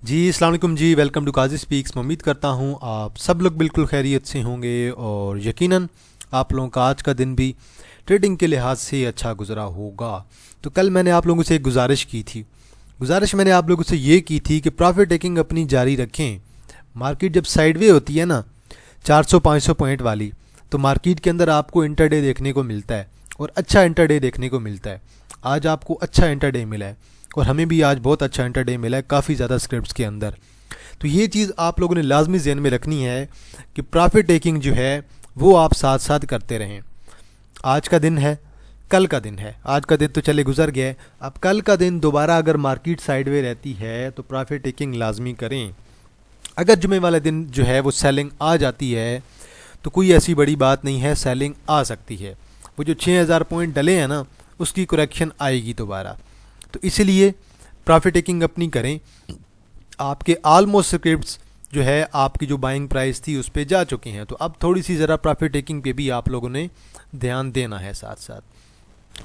जी अस्सलाम वालेकुम जी। Welcome to Kazi speaks. मैं उम्मीद करता हूँ आप सब लोग बिल्कुल खैरियत से होंगे और यकीनन आप लोगों का आज का दिन भी ट्रेडिंग के लिहाज से अच्छा गुजरा होगा। तो कल मैंने आप लोगों से एक गुजारिश की थी। गुजारिश मैंने आप लोगों से ये की थी कि प्रॉफिट टेकिंग अपनी जारी रखें। मार्केट जब साइडवे होती है ना 400-500 पॉइंट वाली, तो मार्केट के अंदर आपको इंटरडे देखने को मिलता है और अच्छा इंटरडे देखने को मिलता है। आज आपको अच्छा इंटरडे मिला है और हमें भी आज बहुत अच्छा इंटरडे मिला है काफ़ी ज़्यादा स्क्रिप्ट्स के अंदर। तो ये चीज़ आप लोगों ने लाजमी जहन में रखनी है कि प्रॉफिट टेकिंग जो है वो आप साथ साथ करते रहें। आज का दिन है, कल का दिन है, आज का दिन तो चले गुजर गया है। अब कल का दिन दोबारा अगर मार्केट साइडवे रहती है तो प्रॉफिट टेकिंग लाजमी करें। अगर जुमे वाले दिन जो है वो सेलिंग आ जाती है तो कोई ऐसी बड़ी बात नहीं है, सेलिंग आ सकती है। वो जो 6000 पॉइंट डले हैं ना, उसकी करेक्शन आएगी दोबारा। तो इसलिए प्रॉफिट टेकिंग अपनी करें। आपके ऑलमोस्ट स्क्रिप्ट्स जो है आपकी जो बाइंग प्राइस थी उस पर जा चुके हैं, तो अब थोड़ी सी ज़रा प्रॉफिट टेकिंग पे भी आप लोगों ने ध्यान देना है साथ साथ।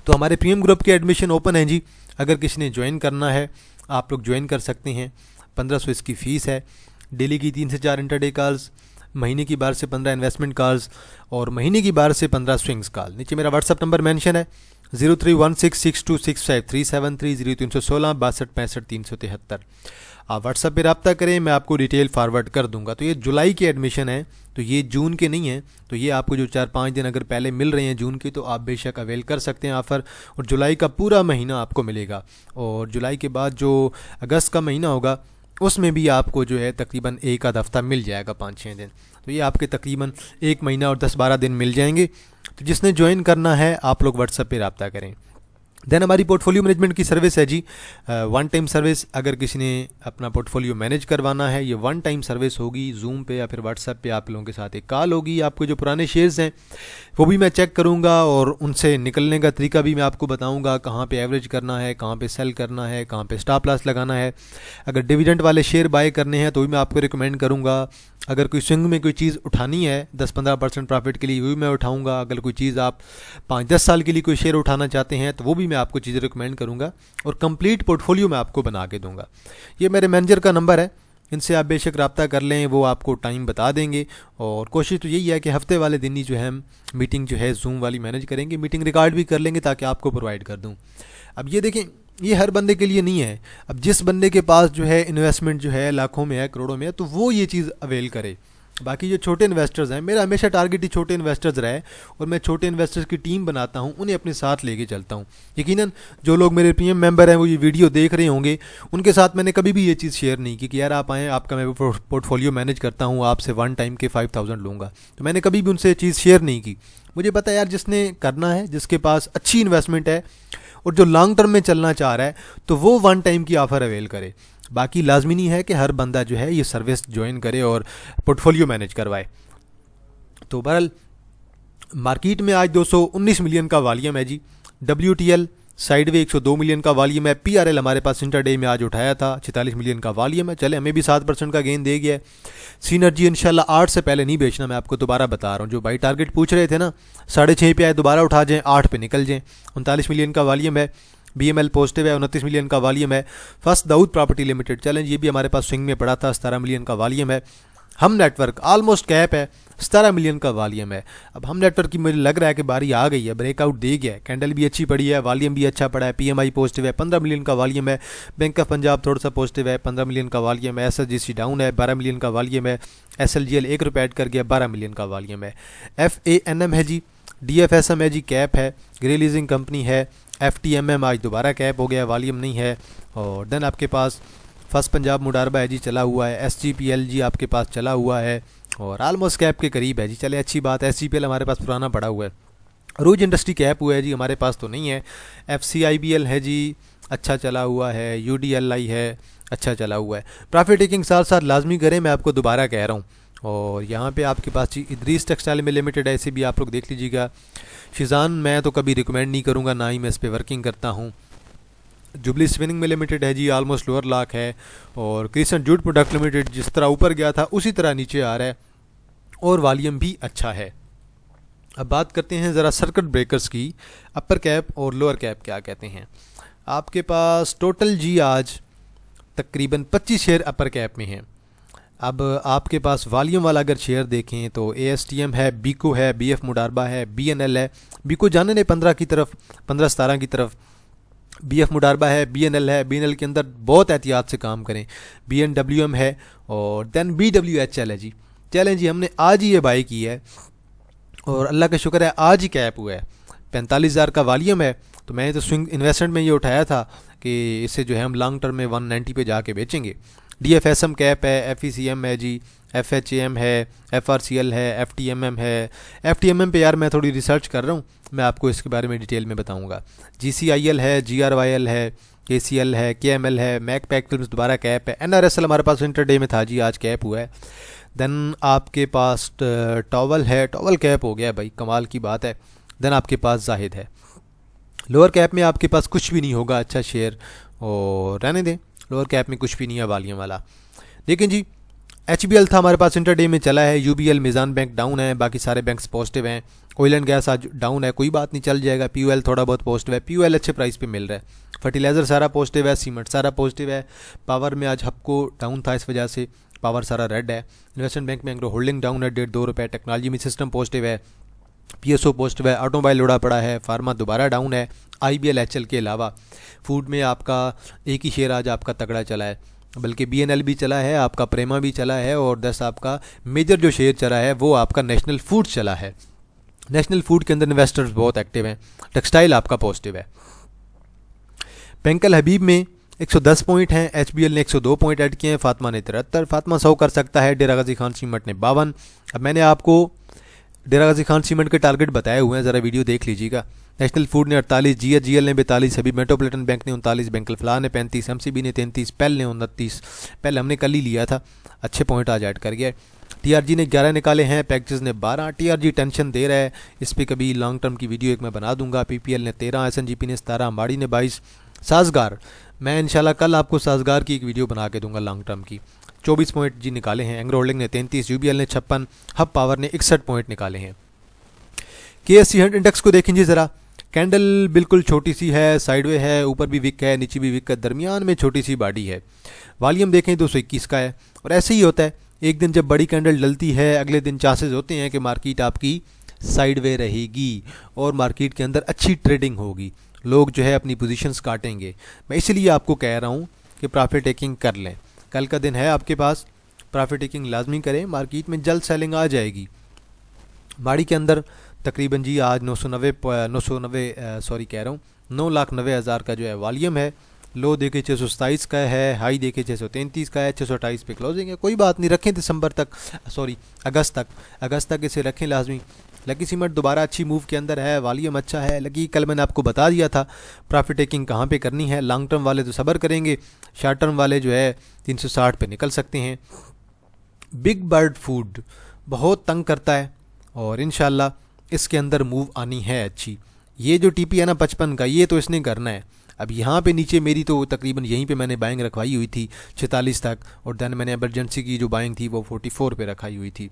तो हमारे प्रीमियम ग्रुप के एडमिशन ओपन है जी। अगर किसी ने ज्वाइन करना है आप लोग ज्वाइन कर सकते हैं। 1500 इसकी फ़ीस है। डेली की 3 से 4 इंटरडे कॉल्स, महीने की 12 से 15 इन्वेस्टमेंट कॉल्स और महीने की 12 से 15 स्विंग्स कॉल। नीचे मेरा व्हाट्सअप नंबर मेंशन है 031662653730 0316 62 65 373। आप व्हाट्सअप पे रब्ता करें, मैं आपको डिटेल फॉरवर्ड कर दूंगा। तो ये जुलाई के एडमिशन है, तो ये जून के नहीं है। तो ये आपको जो 4-5 दिन अगर पहले मिल रहे हैं जून के, तो आप बेशक अवेल कर सकते हैं ऑफ़र। और जुलाई का पूरा महीना आपको मिलेगा। और जुलाई के बाद जो अगस्त का महीना होगा उसमें भी आपको जो है तकरीबन एक आध हफ़्ता मिल जाएगा, 5-6 दिन। तो ये आपके तकरीबन 1 महीना और 10-12 दिन मिल जाएंगे। तो जिसने ज्वाइन करना है आप लोग व्हाट्सएप पे रब्ता करें। देन हमारी पोर्टफोलियो मैनेजमेंट की सर्विस है जी, वन टाइम सर्विस। अगर किसी ने अपना पोर्टफोलियो मैनेज करवाना है, ये वन टाइम सर्विस होगी। जूम पे या फिर व्हाट्सएप पे आप लोगों के साथ एक कॉल होगी। आपके जो पुराने शेयर्स हैं वो भी मैं चेक करूंगा और उनसे निकलने का तरीका भी मैं आपको बताऊंगा। कहाँ पे एवरेज करना है, कहाँ पे सेल करना है, कहाँ पे स्टॉप लॉस लगाना है। अगर डिविडेंड वाले शेयर बाय करने हैं तो भी मैं आपको रिकमेंड करूँगा। अगर कोई स्विंग में कोई चीज़ उठानी है 10-15% प्रॉफिट के लिए, वो भी मैं उठाऊंगा। अगर कोई चीज़ आप 5-10 साल के लिए कोई शेयर उठाना चाहते हैं तो वो भी मैं आपको चीज़ें रिकमेंड करूंगा और कंप्लीट पोर्टफोलियो मैं आपको बना के दूंगा। ये मेरे मैनेजर का नंबर है, इनसे आप बेशक रब्ता कर लें, वो आपको टाइम बता देंगे। और कोशिश तो यही है कि हफ्ते वाले दिन ही जो है मीटिंग जो है जूम वाली मैनेज करेंगे। मीटिंग रिकॉर्ड भी कर लेंगे ताकि आपको प्रोवाइड कर दूँ। अब ये देखें, ये हर बंदे के लिए नहीं है। अब जिस बंदे के पास जो है इन्वेस्टमेंट जो है लाखों में है, करोड़ों में है, तो वो ये चीज़ अवेल करे। बाकी जो छोटे इन्वेस्टर्स हैं, मेरा हमेशा टारगेट ही छोटे इन्वेस्टर्स रहे और मैं छोटे इन्वेस्टर्स की टीम बनाता हूं, उन्हें अपने साथ लेके चलता हूं। यकीनन जो लोग मेरे प्रीमियम मेंबर हैं वो ये वीडियो देख रहे होंगे, उनके साथ मैंने कभी भी ये चीज़ शेयर नहीं की कि यार आप आएँ, आपका मैं पोर्टफोलियो मैनेज करता हूँ, आपसे वन टाइम के 5000 लूँगा। तो मैंने कभी भी उनसे चीज़ शेयर नहीं की। मुझे पता है यार, जिसने करना है, जिसके पास अच्छी इन्वेस्टमेंट है और जो लॉन्ग टर्म में चलना चाह रहा है, तो वो वन टाइम की ऑफ़र अवेल करे। बाकी लाजमी नहीं है कि हर बंदा जो है ये सर्विस ज्वाइन करे और पोर्टफोलियो मैनेज करवाए। तो बहरहाल मार्केट में आज 219 मिलियन का वॉल्यूम है जी। WTL साइडवे 102 मिलियन का वॉल्यूम है। PRL हमारे पास इंटरडे में आज उठाया था, 46 मिलियन का वॉल्यूम है। चले, हमें भी 7% का गेन दे गया है। सीनर्जी इंशाल्लाह 8 से पहले नहीं बेचना, मैं आपको दोबारा बता रहा हूँ। जो बाई टारगेट पूछ रहे थे ना, 6.5 पे आए, दोबारा उठा जाएँ, 8 पे निकल जाएँ। 39 मिलियन का वॉल्यूम है। BML पॉजिटिव है, 29 मिलियन का वॉल्यूम है। First Dawood property limited challenge, ये भी हमारे पास स्विंग में पड़ा था, 17 मिलियन का वॉल्यूम है। हम नेटवर्क ऑलमोस्ट कैप है, 17 मिलियन का वॉल्यूम है। अब हम नेटवर्क की मुझे लग रहा है कि बारी आ गई है, ब्रेकआउट दे गया है। कैंडल भी अच्छी पड़ी है, वॉल्यूम भी अच्छा पड़ा है। PMI पॉजिटिव है, 15 मिलियन का वॉल्यूम है। बैंक ऑफ पंजाब थोड़ा सा पॉजिटिव है, 15 मिलियन का वॉल्यूम है। SSGC डाउन है, 12 मिलियन का वॉल्यूम है। SLGL 1 रुपये ऐड कर गया, 12 मिलियन का वॉल्यूम है। FANM है जी, DFSM है जी, कैप है। ग्रे लीजिंग कंपनी है। FTMM आज दोबारा कैप हो गया, वॉल्यूम नहीं है। और देन आपके पास फर्स्ट पंजाब मुडारबा है जी, चला हुआ है। SGPL जी आपके पास चला हुआ है और ऑलमोस्ट कैप के करीब है जी। चले, अच्छी बात है। SGPL हमारे पास पुराना पड़ा हुआ है। रोज इंडस्ट्री कैप हुआ है जी, हमारे पास तो नहीं है। FCIBL है जी, अच्छा चला हुआ है। UDLI है, अच्छा चला हुआ है। प्रॉफिट टेकिंग साथ साथ लाजमी करें, मैं आपको दोबारा कह रहा हूँ। और यहाँ पे आपके पास जी इदरीस टेक्सटाइल में लिमिटेड है, इसे भी आप लोग देख लीजिएगा। शिजान मैं तो कभी रिकमेंड नहीं करूँगा, ना ही मैं इस पर वर्किंग करता हूँ। जुबली स्पिनिंग में लिमिटेड है जी, ऑलमोस्ट लोअर लाख है। और क्रिसेंट जूट प्रोडक्ट लिमिटेड जिस तरह ऊपर गया था उसी तरह नीचे आ रहा है और वॉल्यूम भी अच्छा है। अब बात करते हैं ज़रा सर्किट ब्रेकर्स की, अपर कैप और लोअर कैप क्या कहते हैं। आपके पास टोटल जी आज तकरीबन 25 शेयर अपर कैप में हैं। अब आपके पास वॉल्यूम वाला अगर शेयर देखें तो ASTM है, बीको है, BF मुडारबा है, BNL है। बीको जाने ने 15 की तरफ, 15-17 की तरफ। BF मुडारबा है, BNL है। BNL के अंदर बहुत एहतियात से काम करें। BNWM है और देन BWHL है जी। चलें जी, हमने आज ही ये बाई की है और अल्लाह का शुक्र है आज ही कैप हुआ है। 45,000 का वॉल्यूम है, तो मैंने तो स्विंग इन्वेस्टमेंट में ये उठाया था कि इसे जो है हम लॉन्ग टर्म में 190 पे जाके बेचेंगे। DFSM कैप है, FECM है जी, FHAM है, FRCL है, FTMM है। FTMM पे यार मैं थोड़ी रिसर्च कर रहा हूँ, मैं आपको इसके बारे में डिटेल में बताऊँगा। GCIL है, GRYL है, KCL है, KML है, मैक पैक फिल्म्स दोबारा कैप है। NRSL हमारे पास इंटरडे में था जी, आज कैप हुआ है। देन आपके पास टॉवल है, टॉवल कैप हो गया भाई, कमाल की बात है। देन आपके पास जाहिद है। लोअर कैप में आपके पास कुछ भी नहीं होगा अच्छा शेयर, और रहने दें, लोअर कैप में कुछ भी नहीं है वॉल्यूम वाला। लेकिन जी HBL था हमारे पास, इंटरडे में चला है। UBL मिज़ान बैंक डाउन है, बाकी सारे बैंक्स पॉजिटिव हैं। ऑयल एंड गैस आज डाउन है, कोई बात नहीं, चल जाएगा। POL थोड़ा बहुत पॉजिटिव है, POL अच्छे प्राइस पे मिल रहा है। फर्टिलाइज़र सारा पॉजिटिव है, सीमेंट सारा पॉजिटिव है। पावर में आज हबको डाउन था, इस वजह से पावर सारा रेड है। इन्वेस्टमेंट बैंक में एंग्रो होल्डिंग डाउन है 1.5-2 रुपये। टेक्नोलॉजी में सिस्टम पॉजिटिव है, PSO पॉजिटिव है। ऑटोमोबाइल उड़ा पड़ा है, फार्मा दोबारा डाउन है। IBL HL के अलावा फूड में आपका एक ही शेयर आज आपका तगड़ा चला है, बल्कि BNL भी चला है, आपका प्रेमा भी चला है, और 10 आपका मेजर जो शेयर चला है वो आपका नेशनल फूड चला है। नेशनल फूड के अंदर इन्वेस्टर्स बहुत एक्टिव हैं। टेक्सटाइल आपका पॉजिटिव है। बैंकल हबीब में 110 पॉइंट हैं, HBL ने 102 पॉइंट ऐड किए हैं, फातमा ने 73, फातमा 100 कर सकता है। डेरा गाजी खान सीमेंट ने 52। अब मैंने आपको डेरा गाजी खान सीमेंट के टारगेट बताए हुए हैं, ज़रा वीडियो देख लीजिएगा। नेशनल फूड ने 48, GHGL ने 42, अभी मेट्रोपॉलिटन बैंक ने 39, बैंकल फलाह ने 35, MCB ने 33, पेल ने 29। पेल हमने कल ही लिया था, अच्छे पॉइंट आज ऐड कर गया। TRG ने 11 निकाले हैं, पैकेजेस ने 12। TRG टेंशन दे रहा है, इस पर कभी लॉन्ग टर्म की वीडियो एक मैं बना दूंगा। PPL ने 13, SNGP ने 17, अंबाड़ी ने 22। साजगार, मैं इंशाल्लाह कल आपको साजगार की एक वीडियो बना के दूंगा लॉन्ग टर्म की। 24 पॉइंट जी निकाले हैं। एंग्रो होल्डिंग ने 33, UBL ने 56, हब पावर ने 61 पॉइंट निकाले हैं। KSE 100 इंडेक्स को देखेंगे ज़रा, कैंडल बिल्कुल छोटी सी है, साइडवे है, ऊपर भी विक है, नीचे भी विक है, दरमियान में छोटी सी बॉडी है। वॉल्यूम देखें 221 का है, और ऐसे ही होता है, एक दिन जब बड़ी कैंडल डलती है अगले दिन चांसेस होते हैं कि मार्केट आपकी साइडवे रहेगी और मार्केट के अंदर अच्छी ट्रेडिंग होगी, लोग जो है अपनी पोजीशंस काटेंगे। मैं इसलिए आपको कह रहा हूँ कि प्रॉफिट टेकिंग कर लें, कल का दिन है आपके पास, प्रॉफिट टेकिंग लाजमी करें, मार्केट में जल्द सेलिंग आ जाएगी। माड़ी के अंदर तकरीबन जी आज 9,90,000 का जो है वॉल्यूम है। लो देखे 627 का है, हाई देखे 633 का है, 628 पे क्लोजिंग है। कोई बात नहीं, रखें दिसंबर तक, अगस्त तक इसे रखें लाजमी। लकी सीमेंट दोबारा अच्छी मूव के अंदर है, वॉल्यूम अच्छा है। लकी कल मैंने आपको बता दिया था प्रॉफिट टेकिंग कहाँ पे करनी है। लॉन्ग टर्म वाले तो सब्र करेंगे, शॉर्ट टर्म वाले जो है 360 पे निकल सकते हैं। बिग बर्ड फूड बहुत तंग करता है और इंशाल्लाह इसके अंदर मूव आनी है अच्छी। ये जो TP है ना 55 का, ये तो इसने करना है। अब यहाँ पे नीचे मेरी तो तकरीबन यहीं पे मैंने बाइंग रखवाई हुई थी 46 तक, और देन मैंने एमरजेंसी की जो बाइंग थी वो 44 पे रखाई हुई थी।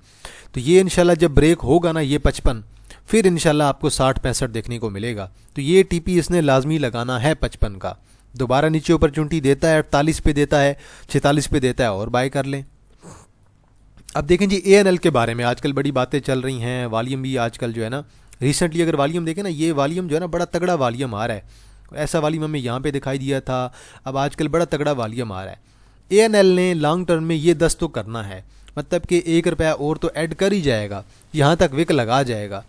तो ये इंशाल्लाह जब ब्रेक होगा ना ये 55, फिर इंशाल्लाह आपको 60-65 देखने को मिलेगा। तो ये TP इसने लाजमी लगाना है 55 का। दोबारा नीचे अपॉर्चुनिटी देता है, 48 पे देता है, 46 पे देता है, और बाय कर लें। अब देखें जी ANL के बारे में आजकल बड़ी बातें चल रही हैं। वॉल्यूम भी आजकल जो है ना, रिसेंटली अगर वॉल्यूम देखें ना, ये वॉल्यूम जो है ना बड़ा तगड़ा वॉल्यूम आ रहा है। ऐसा वॉल्यूम हमें यहाँ पे दिखाई दिया था, अब आजकल बड़ा तगड़ा वॉल्यूम आ रहा है। ANL ने लॉन्ग टर्म में ये 10 तो करना है, मतलब कि 1 रुपया और तो ऐड कर ही जाएगा, यहाँ तक विक लगा जाएगा।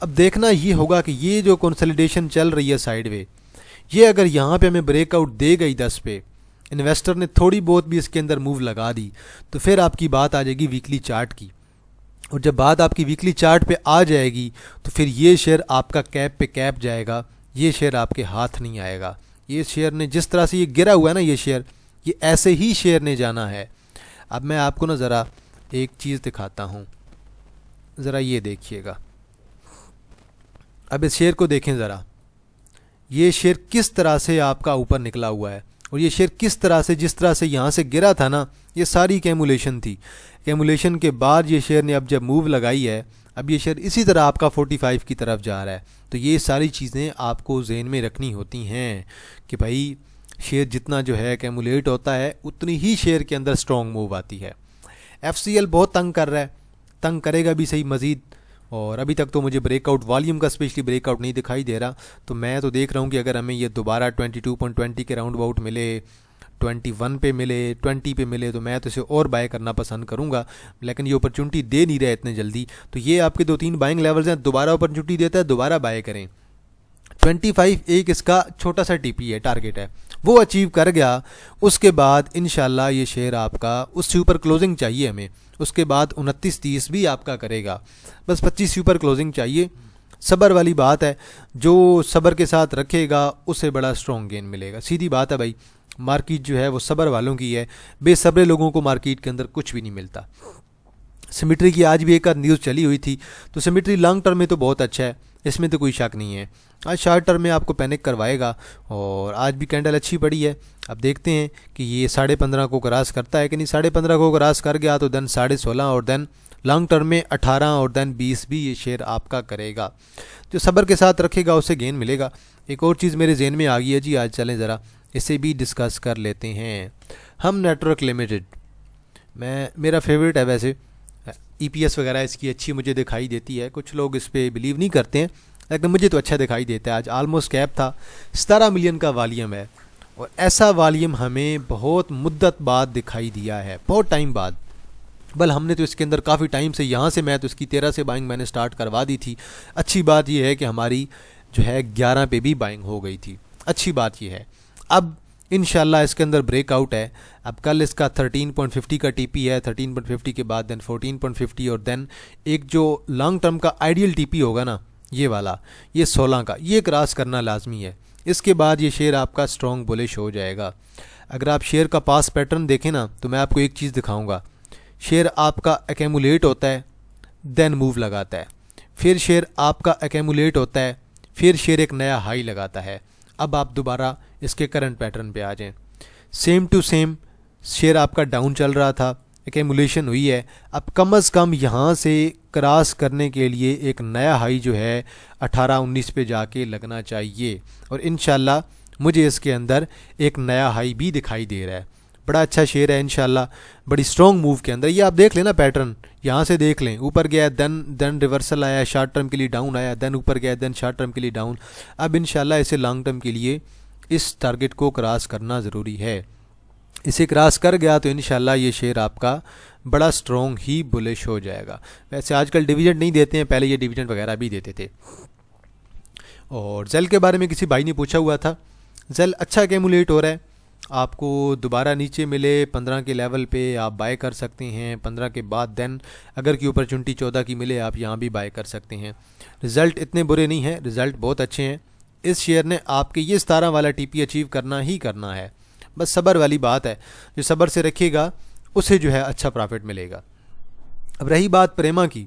अब देखना ये होगा कि ये जो कंसोलिडेशन चल रही है साइडवे, ये अगर यहाँ पे हमें ब्रेकआउट दे गई 10 पे, इन्वेस्टर ने थोड़ी बहुत भी इसके अंदर मूव लगा दी, तो फिर आपकी बात आ जाएगी वीकली चार्ट की। और जब बात आपकी वीकली चार्ट पे आ जाएगी तो फिर ये शेयर आपका कैप पे कैप जाएगा, ये शेयर आपके हाथ नहीं आएगा। ये शेयर ने जिस तरह से ये गिरा हुआ है ना, ये शेयर, ये ऐसे ही शेयर ने जाना है। अब मैं आपको ना ज़रा एक चीज़ दिखाता हूँ, ज़रा ये देखिएगा। अब इस शेयर को देखें ज़रा, ये शेयर किस तरह से आपका ऊपर निकला हुआ है, और ये शेयर किस तरह से, जिस तरह से यहाँ से गिरा था ना, ये सारी कैमुलेशन थी। कैमुलेशन के बाद ये शेयर ने अब जब मूव लगाई है, अब ये शेयर इसी तरह आपका 45 की तरफ जा रहा है। तो ये सारी चीज़ें आपको जहन में रखनी होती हैं कि भाई शेयर जितना जो है एक्यूमुलेट होता है उतनी ही शेयर के अंदर स्ट्रॉन्ग मूव आती है। FCL बहुत तंग कर रहा है, तंग करेगा भी सही मज़ीद, और अभी तक तो मुझे ब्रेकआउट वॉल्यूम का स्पेशली ब्रेकआउट नहीं दिखाई दे रहा। तो मैं तो देख रहा हूँ कि अगर हमें ये दोबारा 22.20 के राउंड अबाउट मिले, 21 पे मिले, 20 पे मिले, तो मैं तो इसे और बाय करना पसंद करूँगा। लेकिन ये अपॉर्चुनिटी दे नहीं रहा है इतने जल्दी, तो ये आपके 2-3 बाइंग लेवल्स हैं, दोबारा अपॉर्चुनिटी देता है, दोबारा बाय करें। 25 एक इसका छोटा सा TP है, टारगेट है, वो अचीव कर गया, उसके बाद इंशाल्लाह ये शेयर आपका उससे ऊपर क्लोजिंग चाहिए हमें, उसके बाद 29-30 भी आपका करेगा, बस 25 से ऊपर क्लोजिंग चाहिए। सब्र वाली बात है, जो सब्र के साथ रखेगा उससे बड़ा स्ट्रॉन्ग गेन मिलेगा, सीधी बात है भाई। मार्केट जो है वो सब्र वालों की है, बेसब्रे लोगों को मार्केट के अंदर कुछ भी नहीं मिलता। सिमेट्री की आज भी एक आध न्यूज़ चली हुई थी, तो सिमेट्री लॉन्ग टर्म में तो बहुत अच्छा है, इसमें तो कोई शक नहीं है। आज शॉर्ट टर्म में आपको पैनिक करवाएगा, और आज भी कैंडल अच्छी पड़ी है। अब देखते हैं कि ये 15.5 को क्रॉस करता है कि नहीं। 15.5 को क्रॉस कर गया तो देन 16.5 और देन लॉन्ग टर्म में 18 और देन 20 भी ये शेयर आपका करेगा। जो सब्र के साथ रखेगा उसे गेन मिलेगा। एक और चीज़ मेरे जहन में आ गई है जी, आज चलें ज़रा इसे भी डिस्कस कर लेते हैं। हम नेटवर्क लिमिटेड, मेरा फेवरेट है वैसे, EPS वगैरह इसकी अच्छी मुझे दिखाई देती है। कुछ लोग इस पर बिलीव नहीं करते हैं, लेकिन मुझे तो अच्छा दिखाई देता है। आज ऑलमोस्ट कैप था, 17 मिलियन का वॉल्यूम है, और ऐसा वॉल्यूम हमें बहुत मुद्दत बाद दिखाई दिया है, बहुत टाइम बाद। बल हमने तो इसके अंदर काफ़ी टाइम से, यहाँ से मैं तो इसकी 13 से बाइंग मैंने स्टार्ट करवा दी थी। अच्छी बात यह है कि हमारी जो है 11 पे भी बाइंग हो गई थी, अच्छी बात यह है। अब इंशाल्लाह इसके अंदर ब्रेकआउट है। अब कल इसका 13.50 का TP है, 13.50 के बाद देन 14.50 और देन एक जो लॉन्ग टर्म का आइडियल TP होगा ना, ये वाला, ये 16 का, ये क्रॉस करना लाजमी है। इसके बाद ये शेयर आपका स्ट्रॉन्ग बुलिश हो जाएगा। अगर आप शेयर का पास पैटर्न देखें ना, तो मैं आपको एक चीज़ दिखाऊंगा। शेयर आपका एक्यूमुलेट होता है, देन मूव लगाता है, फिर शेयर आपका एक्यूमुलेट होता है, फिर शेयर एक नया हाई लगाता है। अब आप दोबारा इसके करंट पैटर्न पे आ जाएं, सेम टू सेम शेयर आपका डाउन चल रहा था, एक्यूमुलेशन हुई है। अब कम से कम यहाँ से क्रॉस करने के लिए एक नया हाई जो है 18-19 पे जाके लगना चाहिए, और इंशाल्लाह मुझे इसके अंदर एक नया हाई भी दिखाई दे रहा है। बड़ा अच्छा शेयर है इंशाल्लाह, बड़ी स्ट्रॉन्ग मूव के अंदर। ये आप देख लें ना पैटर्न, यहाँ से देख लें, ऊपर गया देन रिवर्सल आया, शॉर्ट टर्म के लिए डाउन आया, देन ऊपर गया, देन शॉर्ट टर्म के लिए डाउन। अब इंशाल्लाह इसे लॉन्ग टर्म के लिए इस टारगेट को क्रॉस करना ज़रूरी है। इसे क्रॉस कर गया तो इंशाल्लाह ये शेयर आपका बड़ा स्ट्रॉन्ग ही बुलिश हो जाएगा। वैसे आजकल डिविडेंड नहीं देते हैं, पहले ये डिविडेंड वगैरह भी देते थे। और जेल के बारे में किसी भाई ने पूछा हुआ था, जेल अच्छा एक्यूमुलेट हो रहा है, आपको दोबारा नीचे मिले 15 के लेवल पे आप बाय कर सकते हैं। 15 के बाद देन अगर की अपॉर्चुनिटी 14 की मिले, आप यहाँ भी बाय कर सकते हैं। रिज़ल्ट इतने बुरे नहीं हैं, रिज़ल्ट बहुत अच्छे हैं। इस शेयर ने आपके ये 17 वाला TP अचीव करना ही करना है, बस सब्र वाली बात है। जो सब्र से रखिएगा उसे जो है अच्छा प्रॉफिट मिलेगा। अब रही बात प्रेमा की,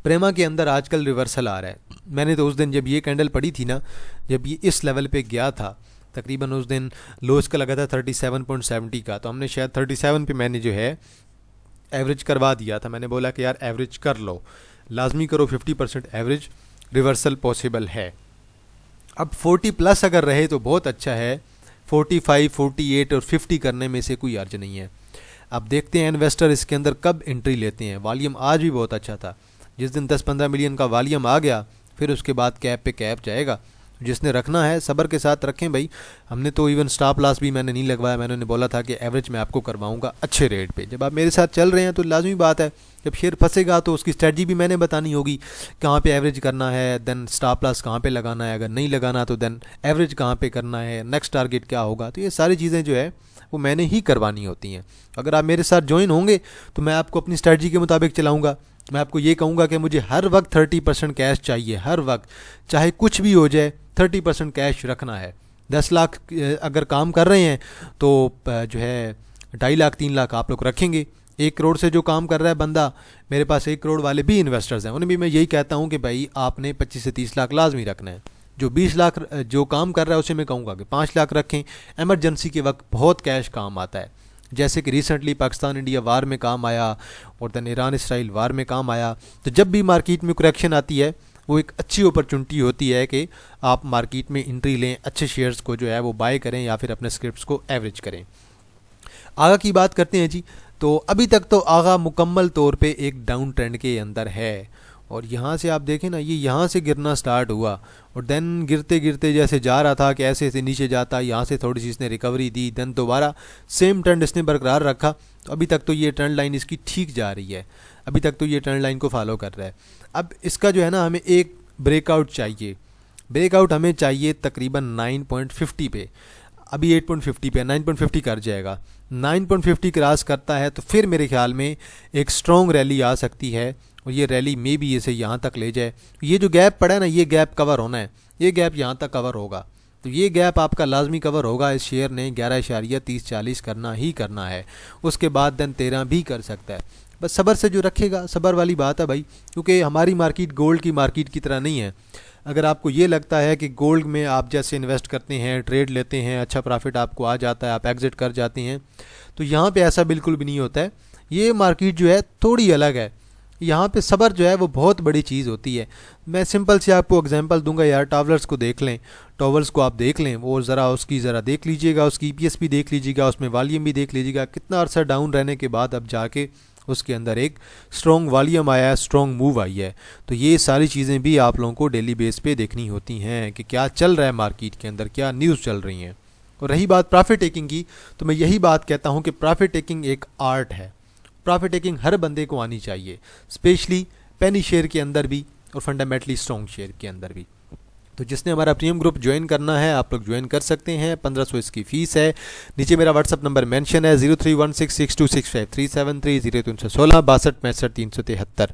प्रेमा के अंदर आजकल रिवर्सल आ रहा है। मैंने तो उस दिन जब ये कैंडल पड़ी थी ना, जब ये इस लेवल पे गया था, तकरीबन उस दिन लो इसका लगा था 37.70 का, तो हमने शायद 37 पे मैंने जो है एवरेज करवा दिया था। मैंने बोला कि यार एवरेज कर लो, लाजमी करो, 50% एवरेज रिवर्सल पॉसिबल है। अब 40+ अगर रहे तो बहुत अच्छा है, 45, 48 और 50 करने में से कोई अर्ज नहीं है। अब देखते हैं इन्वेस्टर इसके अंदर कब एंट्री लेते हैं। वॉल्यूम आज भी बहुत अच्छा था, जिस दिन 10-15 मिलियन का वॉल्यूम आ गया, फिर उसके बाद कैप पे कैप जाएगा। जिसने रखना है सब्र के साथ रखें भाई। हमने तो इवन स्टॉप लॉस भी मैंने नहीं लगवाया, मैंने बोला था कि एवरेज मैं आपको करवाऊंगा अच्छे रेट पे। जब आप मेरे साथ चल रहे हैं तो लाजमी बात है, जब शेयर फंसेगा तो उसकी स्ट्रेटजी भी मैंने बतानी होगी, कहाँ पे एवरेज करना है, देन स्टॉप लॉस कहाँ पे लगाना है, अगर नहीं लगाना तो देन एवरेज कहाँ पे करना है, नेक्स्ट टारगेट क्या होगा। तो ये सारी चीज़ें जो है वो मैंने ही करवानी होती हैं। अगर आप मेरे साथ ज्वाइन होंगे तो मैं आपको अपनी स्ट्रेटजी के मुताबिक चलाऊँगा। मैं आपको ये कहूँगा कि मुझे हर वक्त 30% कैश चाहिए, हर वक्त, चाहे कुछ भी हो जाए 30% कैश रखना है। 10 लाख अगर काम कर रहे हैं तो जो है 2.5 लाख 3 लाख आप लोग रखेंगे। 1 करोड़ से जो काम कर रहा है बंदा, मेरे पास 1 करोड़ वाले भी इन्वेस्टर्स हैं, उन्हें भी मैं यही कहता हूँ कि भाई आपने 25 से 30 लाख लाजमी रखना है। जो 20 लाख जो काम कर रहा है उसे मैं कहूँगा कि 5 लाख रखें। एमरजेंसी के वक्त बहुत कैश काम आता है, जैसे कि रिसेंटली पाकिस्तान इंडिया वार में काम आया और देन ईरान इसराइल वार में काम आया। तो जब भी मार्केट में करेक्शन आती है वो एक अच्छी अपॉर्चुनिटी होती है कि आप मार्केट में एंट्री लें, अच्छे शेयर्स को जो है वो बाय करें या फिर अपने स्क्रिप्ट्स को एवरेज करें। आगा की बात करते हैं जी। तो अभी तक तो आगा मुकम्मल तौर पे एक डाउन ट्रेंड के अंदर है, और यहाँ से आप देखें ना, ये यहाँ से गिरना स्टार्ट हुआ और देन गिरते गिरते जैसे जा रहा था कि ऐसे ऐसे नीचे जाता, यहाँ से थोड़ी सी इसने रिकवरी दी, देन दोबारा सेम ट्रेंड इसने बरकरार रखा। तो अभी तक तो ये ट्रेंड लाइन इसकी ठीक जा रही है, अभी तक तो ये ट्रेंड लाइन को फॉलो कर रहा है। अब इसका जो है ना, हमें एक ब्रेकआउट चाहिए, ब्रेकआउट हमें चाहिए तकरीबन 9.50 पे। अभी 8.50 पे 9.50 कर जाएगा, 9.50 क्रॉस करता है तो फिर मेरे ख्याल में एक स्ट्रॉन्ग रैली आ सकती है, और ये रैली में भी इसे यहाँ तक ले जाए। ये जो गैप पड़ा है ना, ये गैप कवर होना है, ये गैप यहाँ तक कवर होगा, तो ये गैप आपका लाजमी कवर होगा। इस शेयर ने 11.30-40 करना ही करना है, उसके बाद देन 13 भी कर सकता है। बस सब्र से जो रखेगा, सब्र वाली बात है भाई, क्योंकि हमारी मार्केट गोल्ड की मार्केट की तरह नहीं है। अगर आपको ये लगता है कि गोल्ड में आप जैसे इन्वेस्ट करते हैं, ट्रेड लेते हैं, अच्छा प्रॉफिट आपको आ जाता है, आप एग्जिट कर जाते हैं, तो यहाँ पे ऐसा बिल्कुल भी नहीं होता है। ये मार्केट जो है थोड़ी अलग है, यहाँ पे सब्र जो है वो बहुत बड़ी चीज़ होती है। मैं सिंपल से आपको एग्जांपल दूंगा यार, टावर्स को देख लें, टावर्स को आप देख लें, वो ज़रा उसकी ज़रा देख लीजिएगा, उसकी EPS भी देख लीजिएगा, उसमें वॉल्यूम भी देख लीजिएगा, कितना अर्सा डाउन रहने के बाद अब जाके उसके अंदर एक स्ट्रॉन्ग वॉल्यूम आया है, स्ट्रॉन्ग मूव आई है। तो ये सारी चीज़ें भी आप लोगों को डेली बेस पे देखनी होती हैं कि क्या चल रहा है मार्केट के अंदर, क्या न्यूज़ चल रही हैं। और रही बात प्रॉफिट टेकिंग की, तो मैं यही बात कहता हूँ कि प्रॉफिट टेकिंग एक आर्ट है, प्रॉफिट टेकिंग हर बंदे को आनी चाहिए, स्पेशली पेनी शेयर के अंदर भी और फंडामेंटली स्ट्रॉन्ग शेयर के अंदर भी। तो जिसने हमारा प्रीमियम ग्रुप ज्वाइन करना है, आप लोग ज्वाइन कर सकते हैं, 1500 इसकी फ़ीस है। नीचे मेरा व्हाट्सअप नंबर मेंशन है 031662653730 0316 62 373।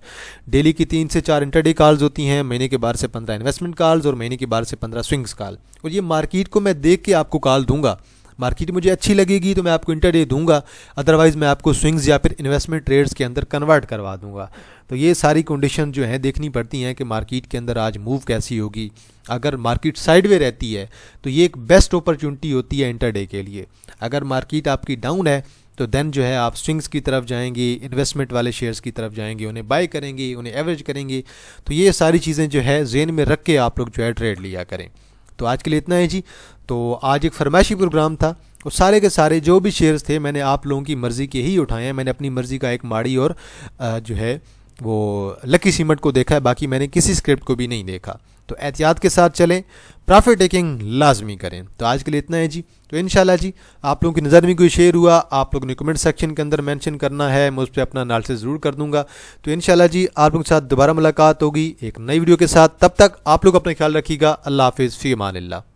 डेली की 3 से 4 इंटरडे कॉल्स होती हैं, महीने के बाद से 15 इन्वेस्टमेंट कॉल्स और महीने के बाद से 15 स्विंग्स कॉल। और ये मार्केट को मैं देख के आपको कॉल दूंगा, मार्केट मुझे अच्छी लगेगी तो मैं आपको इंटरडे दूंगा, अदरवाइज़ मैं आपको स्विंग्स या फिर इन्वेस्टमेंट ट्रेड्स के अंदर कन्वर्ट करवा दूंगा। तो ये सारी कंडीशन जो है देखनी पड़ती हैं कि मार्केट के अंदर आज मूव कैसी होगी। अगर मार्केट साइडवे रहती है तो ये एक बेस्ट अपॉर्चुनिटी होती है इंटरडे के लिए। अगर मार्केट आपकी डाउन है तो देन जो है आप स्विंग्स की तरफ जाएंगे, इन्वेस्टमेंट वाले शेयर्स की तरफ जाएंगे, उन्हें बाय करेंगे, उन्हें एवरेज करेंगे। तो ये सारी चीज़ें जो है ज़हन में रख के आप लोग जो है ट्रेड लिया करें। तो आज के लिए इतना है जी। तो आज एक फरमाइशी प्रोग्राम था, और सारे के सारे जो भी शेयर्स थे मैंने आप लोगों की मर्ज़ी के ही उठाए हैं। मैंने अपनी मर्ज़ी का एक माड़ी और जो है वो लकी सीमेंट को देखा है, बाकी मैंने किसी स्क्रिप्ट को भी नहीं देखा। तो एहतियात के साथ चलें, प्रॉफिट टेकिंग लाजमी करें। तो आज के लिए इतना है जी। तो इंशाल्लाह जी आप लोगों की नज़र में कोई शेयर हुआ, आप लोगों ने कमेंट सेक्शन के अंदर मेंशन करना है, मैं उस पर अपना एनालिसिस ज़रूर कर दूंगा। तो इंशाल्लाह जी आप लोगों के साथ दोबारा मुलाकात होगी एक नई वीडियो के साथ। तब तक आप लोग अपना ख्याल रखिएगा। अल्लाह हाफिज़, फ़ी अमान अल्लाह।